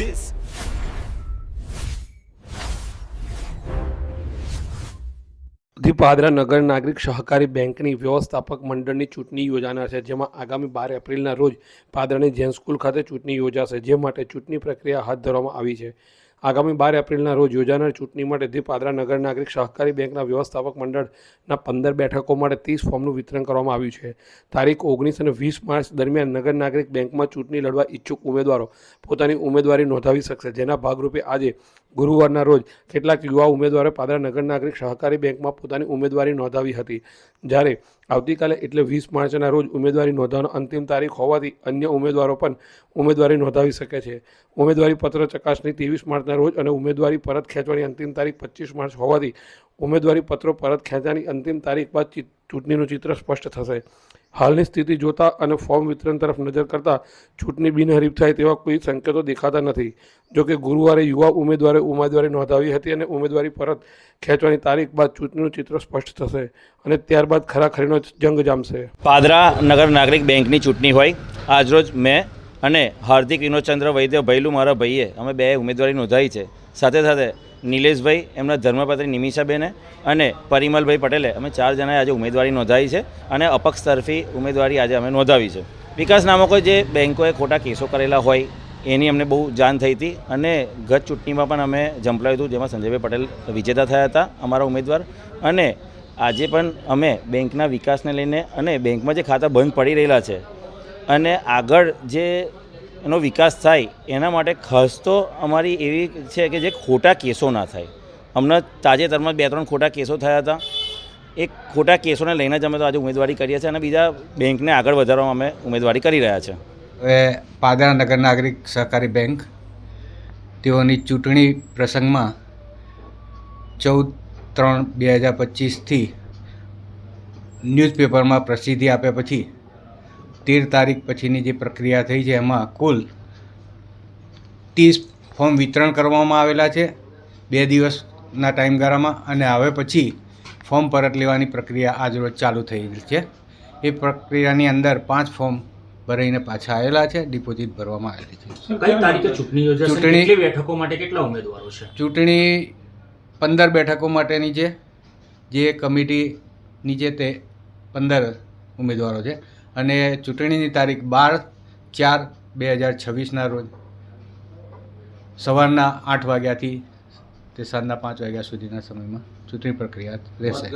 this. Padra નગર નાગરિક સહકારી બેંકની વ્યવસ્થાપક મંડળની ચૂંટણી યોજાનાર છે, જેમાં આગામી 12 એપ્રિલના રોજ પાદરાની જૈન સ્કૂલ ખાતે ચૂંટણી યોજાશે, જે માટે ચૂંટણી પ્રક્રિયા હાથ ધરવામાં આવી છે. આગામી 12 એપ્રિલના રોજ યોજાનાર ચૂંટણી માટે પાદરા નગર નાગરિક સહકારી બેંકના વ્યવસ્થાપક મંડળના 15 બેઠકો માટે 30 ફોર્મનું વિતરણ કરવામાં આવ્યું છે. તારીખ 19 અને 20 માર્ચ દરમિયાન નગર નાગરિક બેંકમાં ચૂંટણી લડવા ઈચ્છુક ઉમેદવારો પોતાની ઉમેદવારી નોંધાવી શકશે, જેના ભાગરૂપે આજે ગુરુવારના રોજ કેટલાક યુવા ઉમેદવારોએ પાદરા નગર નાગરિક સહકારી બેંકમાં પોતાની ઉમેદવારી નોંધાવી હતી. જ્યારે આવતીકાલે એટલે 20 માર્ચના રોજ ઉમેદવારી નોંધવાનો અંતિમ તારીખ હોવાથી અન્ય ઉમેદવારો પણ ઉમેદવારી નોંધાવી શકે છે. ઉમેદવારી પત્ર ચકાસણી 23 માર્ચના રોજ અને ઉમેદવારી પરત ખેંચવાની અંતિમ તારીખ 25 માર્ચ હોવાથી ઉમેદવારી પત્રો પરત ખેંચવાની અંતિમ તારીખ બાદ ચૂંટણીનું ચિત્ર સ્પષ્ટ થશે. હાલની સ્થિતિ જોતા અને ફોર્મ વિતરણ તરફ નજર કરતા ચૂંટણી બિનહરીફ થાય તેવા કોઈ સંકેતો દેખાતા નથી. જોકે ગુરુવારે યુવા ઉમેદવારી નોંધાવી હતી અને ઉમેદવારી પરત ખેંચવાની તારીખ બાદ ચૂંટણીનું ચિત્ર સ્પષ્ટ થશે અને ત્યારબાદ ખરાખરીનો જંગ જામશે. પાદરા નગર નાગરિક બેંકની ચૂંટણી હોય આજરોજ મેં અને હાર્દિક વિનોદચંદ્ર વૈદ્ય ભૈલું મારા ભાઈએ અમે બે ઉમેદવારી નોંધાવી છે. સાથે સાથે નિલેશભાઈ એમના ધર્મપત્ની નિમિષાબેને અને પરિમલભાઈ પટેલે અમે 4 જણાએ આજે ઉમેદવારી નોંધાવી છે અને અપક્ષ તરફી ઉમેદવારી આજે અમે નોંધાવી છે. વિકાસ નામકો જે બેંકોએ ખોટા કેસો કરેલા હોય એની અમને બહુ જાણ થઈ હતી અને ગત ચૂંટણીમાં પણ અમે ઝંપલાવ્યું હતું, જેમાં સંજયભાઈ પટેલ વિજેતા થયા હતા અમારા ઉમેદવાર. અને આજે પણ અમે બેંકના વિકાસને લઈને અને બેંકમાં જે ખાતા બંધ પડી રહેલા છે અને આગળ જે એનો વિકાસ થાય એના માટે ખાસ તો અમારી એવી છે કે જે ખોટા કેસો ના થાય. હમણાં તાજેતરમાં 2-3 ખોટા કેસો થયા હતા. એ ખોટા કેસોને લઈને જ અમે તો આજે ઉમેદવારી કરીએ છીએ અને બીજા બેંકને આગળ વધારવામાં અમે ઉમેદવારી કરી રહ્યા છે. હવે પાદરા નગર નાગરિક સહકારી બેંક તેઓની ચૂંટણી પ્રસંગમાં 14/3/2025થી ન્યૂઝપેપરમાં પ્રસિદ્ધિ આપ્યા પછી 13 તારીખ પછીની જે પ્રક્રિયા થઈ છે એમાં કુલ 30 ફોર્મ વિતરણ કરવામાં આવેલા છે 2 દિવસના ટાઈમગાળામાં. અને હવે પછી ફોર્મ પરત લેવાની પ્રક્રિયા આજરોજ ચાલુ થઈ છે. એ પ્રક્રિયાની અંદર 5 ફોર્મ ભરાઈને પાછા આવેલા છે, ડિપોઝિટ ભરવામાં આવેલી છે. કઈ તારીખે ચૂંટણી યોજાશે? કેટલી બેઠકો માટે કેટલા ઉમેદવારો છે? ચૂંટણી 15 બેઠકો માટેની છે. જે કમિટીની છે તે 15 ઉમેદવારો છે અને ચૂંટણીની તારીખ 12/4/2026ના રોજ સવારના 8 વાગ્યાથી તે સાંજના 5 વાગ્યા સુધીના સમયમાં ચૂંટણી પ્રક્રિયા રહેશે.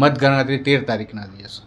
મતગણતરી 13 તારીખના દિવસે.